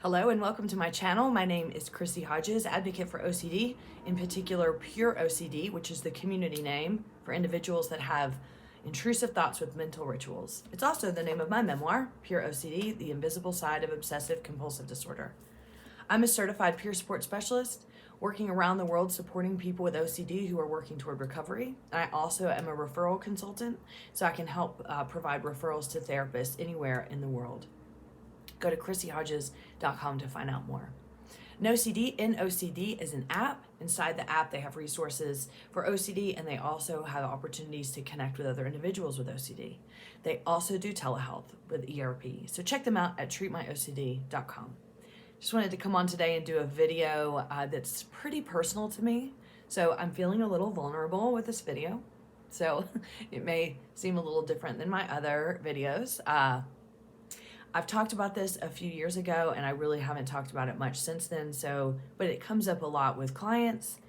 Hello and welcome to my channel. My name is Chrissy Hodges, advocate for OCD, in particular Pure OCD, which is the community name for individuals that have intrusive thoughts with mental rituals. It's also the name of my memoir, Pure OCD, The Invisible Side of Obsessive Compulsive Disorder. I'm a certified peer support specialist working around the world supporting people with OCD who are working toward recovery. I also am a referral consultant, so I can help provide referrals to therapists anywhere in the world. Go to chrissyhodges.com to find out more. OCD is an app. Inside the app, they have resources for OCD, and they also have opportunities to connect with other individuals with OCD. They also do telehealth with ERP. So check them out at treatmyocd.com. Just wanted to come on today and do a video that's pretty personal to me. So I'm feeling a little vulnerable with this video. So it may seem a little different than my other videos. I've talked about this a few years ago, and I really haven't talked about it much since then. But it comes up a lot with clients,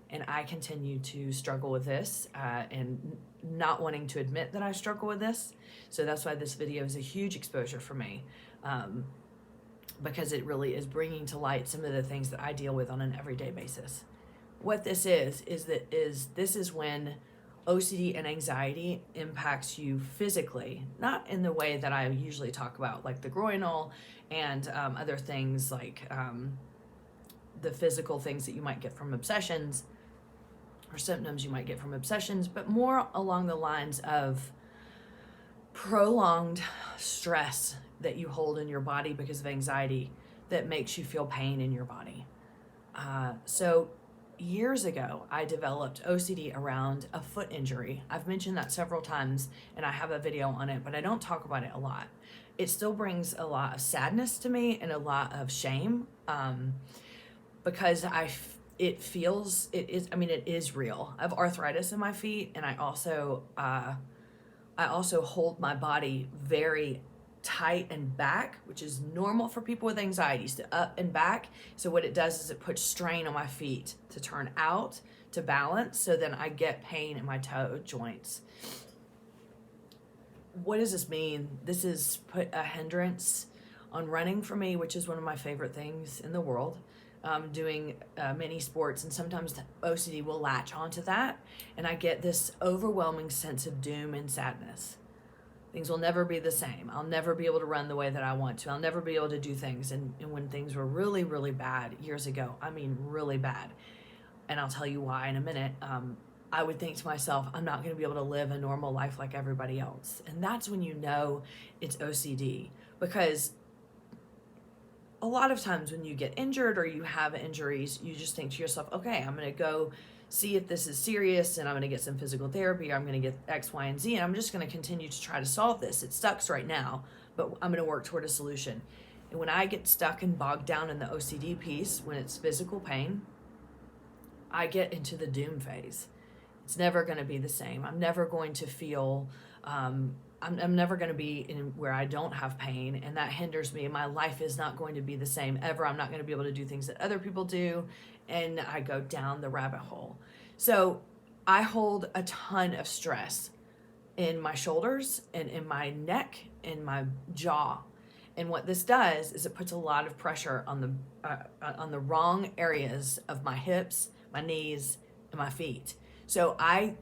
and I continue to struggle with this and not wanting to admit that I struggle with this. So that's why this video is a huge exposure for me, because it really is bringing to light some of the things that I deal with on an everyday basis. What this is when OCD and anxiety impacts you physically, not in the way that I usually talk about, like the groinal and other things like the physical things that you might get from obsessions or symptoms you might get from obsessions, but more along the lines of prolonged stress that you hold in your body because of anxiety that makes you feel pain in your body. So years ago, I developed OCD around a foot injury. I've mentioned that several times, and I have a video on it, but I don't talk about it a lot. It still brings a lot of sadness to me and a lot of shame, because it is real. I have arthritis in my feet, and I also hold my body very tight and back, which is normal for people with anxieties, to up and back. So what it does is it puts strain on my feet to turn out to balance, so then I get pain in my toe joints. What does this mean? This has put a hindrance on running for me, which is one of my favorite things in the world. Doing many sports, and sometimes the OCD will latch onto that, and I get this overwhelming sense of doom and sadness. Things will never be the same. I'll never be able to run the way that I want to. I'll never be able to do things. And when things were really, really bad years ago, I mean really bad, and I'll tell you why in a minute, I would think to myself, I'm not going to be able to live a normal life like everybody else. And that's when you know it's OCD, because a lot of times when you get injured or you have injuries, you just think to yourself, okay, I'm going to go see if this is serious, and I'm going to get some physical therapy, or I'm going to get X, Y, and Z, and I'm just going to continue to try to solve this. It sucks right now, but I'm going to work toward a solution. And when I get stuck and bogged down in the OCD piece, when it's physical pain, I get into the doom phase. It's never going to be the same. I'm never going to feel, I'm never going to be in where I don't have pain, and that hinders me. My life is not going to be the same ever. I'm not going to be able to do things that other people do, and I go down the rabbit hole. So I hold a ton of stress in my shoulders and in my neck and my jaw. And what this does is it puts a lot of pressure on the wrong areas of my hips, my knees, and my feet. So I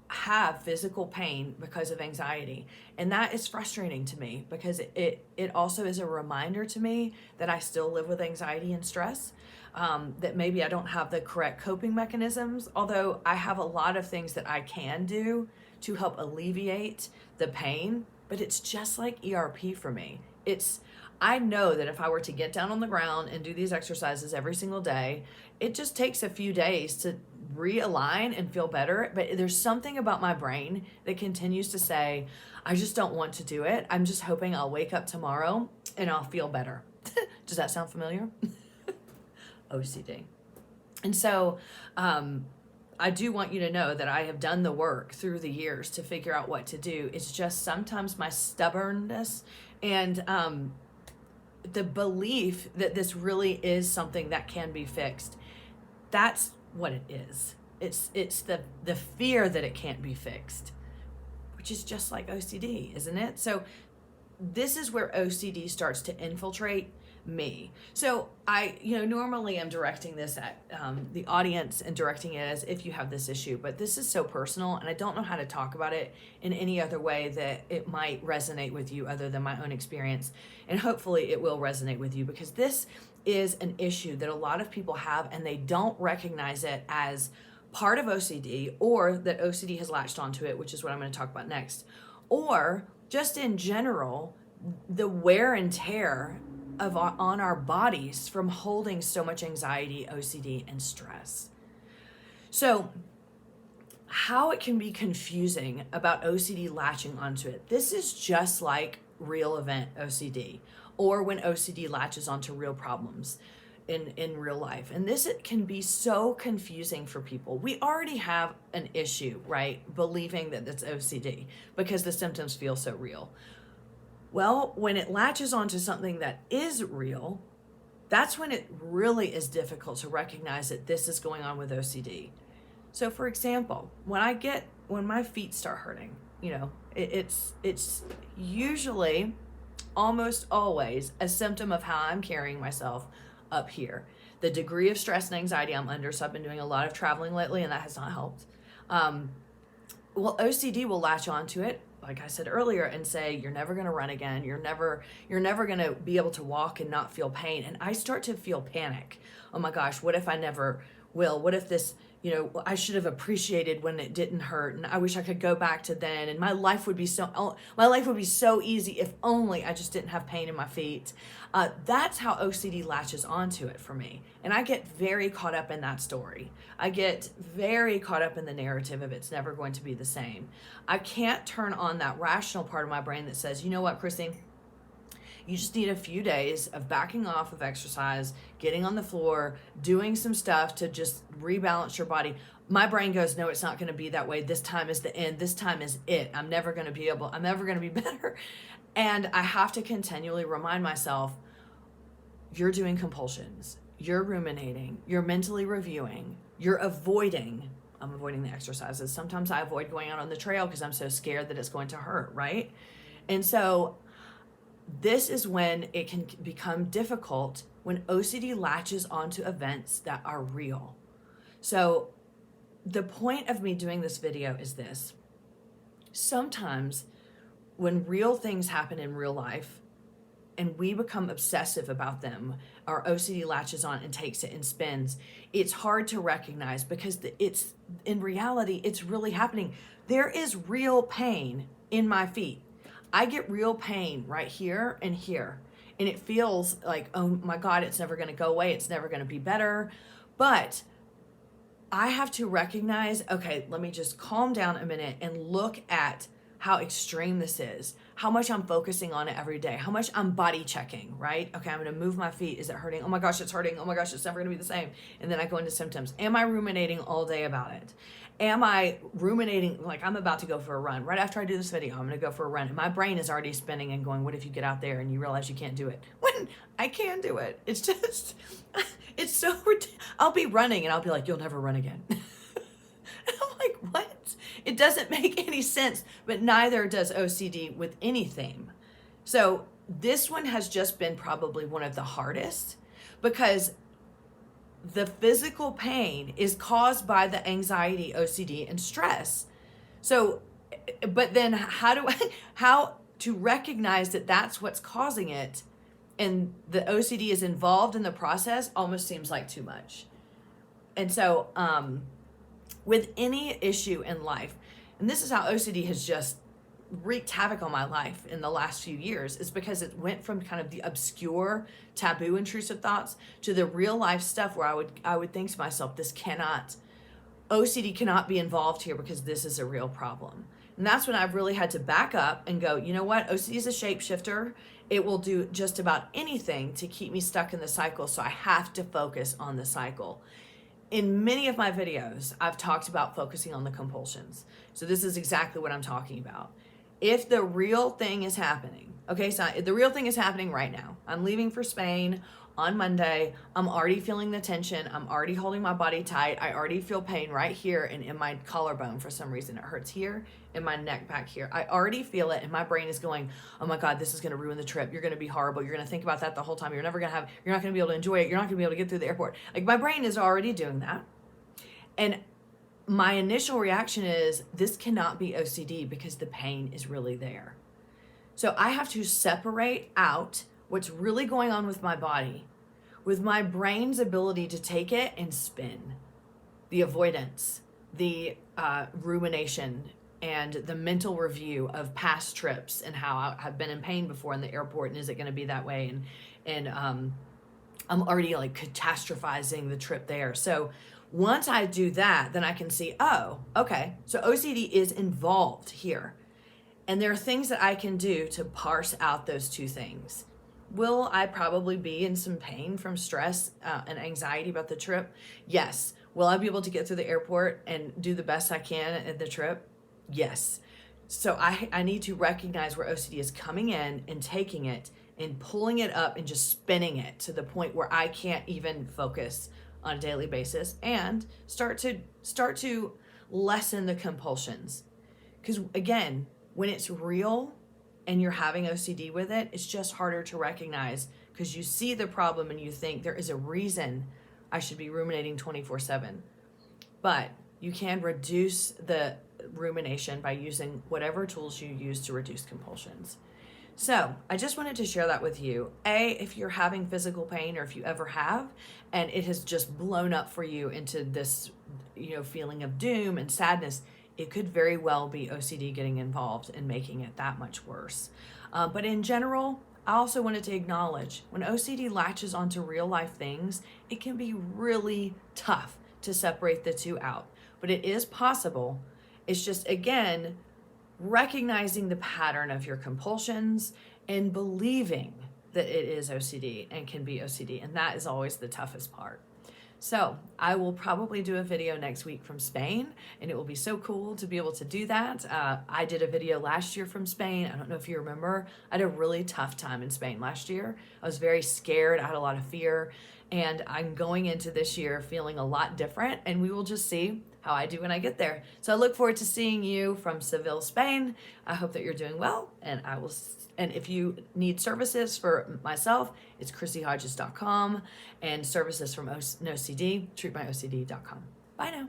have physical pain because of anxiety, and that is frustrating to me, because it also is a reminder to me that I still live with anxiety and stress, that maybe I don't have the correct coping mechanisms, although I have a lot of things that I can do to help alleviate the pain. But it's just like ERP for me. I know that if I were to get down on the ground and do these exercises every single day, it just takes a few days to realign and feel better. But there's something about my brain that continues to say, I just don't want to do it. I'm just hoping I'll wake up tomorrow and I'll feel better. Does that sound familiar? OCD. And so I do want you to know that I have done the work through the years to figure out what to do. It's just sometimes my stubbornness and the belief that this really is something that can be fixed. That's what it is. It's the fear that it can't be fixed, which is just like OCD, isn't it? So this is where OCD starts to infiltrate me. So normally I'm directing this at the audience and directing it as if you have this issue, but this is so personal and I don't know how to talk about it in any other way that it might resonate with you other than my own experience. And hopefully it will resonate with you, because this is an issue that a lot of people have and they don't recognize it as part of OCD, or that OCD has latched onto it, which is what I'm going to talk about next, or just in general, the wear and tear on our bodies from holding so much anxiety, OCD, and stress. So how it can be confusing about OCD latching onto it. This is just like real event OCD, or when OCD latches onto real problems in real life. And this, it can be so confusing for people. We already have an issue, right? Believing that it's OCD because the symptoms feel so real. Well, when it latches onto something that is real, that's when it really is difficult to recognize that this is going on with OCD. So for example, when my feet start hurting, it's usually almost always a symptom of how I'm carrying myself up here. The degree of stress and anxiety I'm under, so I've been doing a lot of traveling lately and that has not helped. Well, OCD will latch onto it, like I said earlier, and say, you're never going to run again. You're never going to be able to walk and not feel pain. And I start to feel panic. Oh my gosh, what if I never will? What if this, I should have appreciated when it didn't hurt, and I wish I could go back to then, and my life would be so easy if only I just didn't have pain in my feet. That's how OCD latches onto it for me. And I get very caught up in that story. I get very caught up in the narrative of it's never going to be the same. I can't turn on that rational part of my brain that says, you know what, Christine? You just need a few days of backing off of exercise, getting on the floor, doing some stuff to just rebalance your body. My brain goes, no, it's not going to be that way. This time is the end. This time is it. I'm never going to be better. And I have to continually remind myself, you're doing compulsions. You're ruminating. You're mentally reviewing. You're avoiding. I'm avoiding the exercises. Sometimes I avoid going out on the trail because I'm so scared that it's going to hurt, right? And so this is when it can become difficult, when OCD latches onto events that are real. So the point of me doing this video is this. Sometimes when real things happen in real life and we become obsessive about them, our OCD latches on and takes it and spins, it's hard to recognize because it's in reality, it's really happening. There is real pain in my feet. I get real pain right here and here. And it feels like, oh my God, it's never going to go away. It's never going to be better. But I have to recognize, okay, let me just calm down a minute and look at how extreme this is, how much I'm focusing on it every day, how much I'm body checking, right? Okay, I'm going to move my feet. Is it hurting? Oh my gosh, it's hurting. Oh my gosh, it's never going to be the same. And then I go into symptoms. Am I ruminating all day about it? Am I ruminating, like I'm about to go for a run? Right after I do this video, I'm going to go for a run. And my brain is already spinning and going, what if you get out there and you realize you can't do it? When I can do it. It's just, it's so ridiculous. I'll be running and I'll be like, you'll never run again. And I'm like, what? It doesn't make any sense, but neither does OCD with anything. So this one has just been probably one of the hardest because the physical pain is caused by the anxiety, OCD, and stress. So, but then how to recognize that that's what's causing it and the OCD is involved in the process almost seems like too much. And so, with any issue in life, and this is how OCD has just wreaked havoc on my life in the last few years, is because it went from kind of the obscure, taboo, intrusive thoughts to the real life stuff where I would think to myself, OCD cannot be involved here because this is a real problem. And that's when I've really had to back up and go, you know what? OCD is a shapeshifter. It will do just about anything to keep me stuck in the cycle. So I have to focus on the cycle. In many of my videos, I've talked about focusing on the compulsions. So this is exactly what I'm talking about. If the real thing is happening, okay, so the real thing is happening right now. I'm leaving for Spain on Monday, I'm already feeling the tension. I'm already holding my body tight. I already feel pain right here and in my collarbone for some reason. It hurts here in my neck back here. I already feel it, and my brain is going, oh my God, this is going to ruin the trip. You're going to be horrible. You're going to think about that the whole time. You're not going to be able to enjoy it. You're not going to be able to get through the airport. Like, my brain is already doing that. And my initial reaction is, this cannot be OCD because the pain is really there. So I have to separate out what's really going on with my body, with my brain's ability to take it and spin. The avoidance, the rumination, and the mental review of past trips and how I've been in pain before in the airport, and is it going to be that way? And I'm already like catastrophizing the trip there. So once I do that, then I can see, oh, okay, so OCD is involved here. And there are things that I can do to parse out those two things. Will I probably be in some pain from stress and anxiety about the trip? Yes. Will I be able to get through the airport and do the best I can at the trip? Yes. So I need to recognize where OCD is coming in and taking it and pulling it up and just spinning it to the point where I can't even focus on a daily basis, and start to lessen the compulsions. Because again, when it's real and you're having OCD with it, it's just harder to recognize, because you see the problem and you think there is a reason I should be ruminating 24/7. But you can reduce the rumination by using whatever tools you use to reduce compulsions. So I just wanted to share that with you. If you're having physical pain, or if you ever have, and it has just blown up for you into this, feeling of doom and sadness, it could very well be OCD getting involved and making it that much worse. But in general, I also wanted to acknowledge, when OCD latches onto real life things, it can be really tough to separate the two out. But it is possible. It's just, again, recognizing the pattern of your compulsions and believing that it is OCD and can be OCD. And that is always the toughest part. So I will probably do a video next week from Spain, and it will be so cool to be able to do that. I did a video last year from Spain. I don't know if you remember. I had a really tough time in Spain last year. I was very scared. I had a lot of fear, and I'm going into this year feeling a lot different, and we will just see how I do when I get there. So I look forward to seeing you from Seville, Spain. I hope that you're doing well, and and if you need services for myself, it's chrissyhodges.com, and services from OCD, treatmyocd.com. Bye now.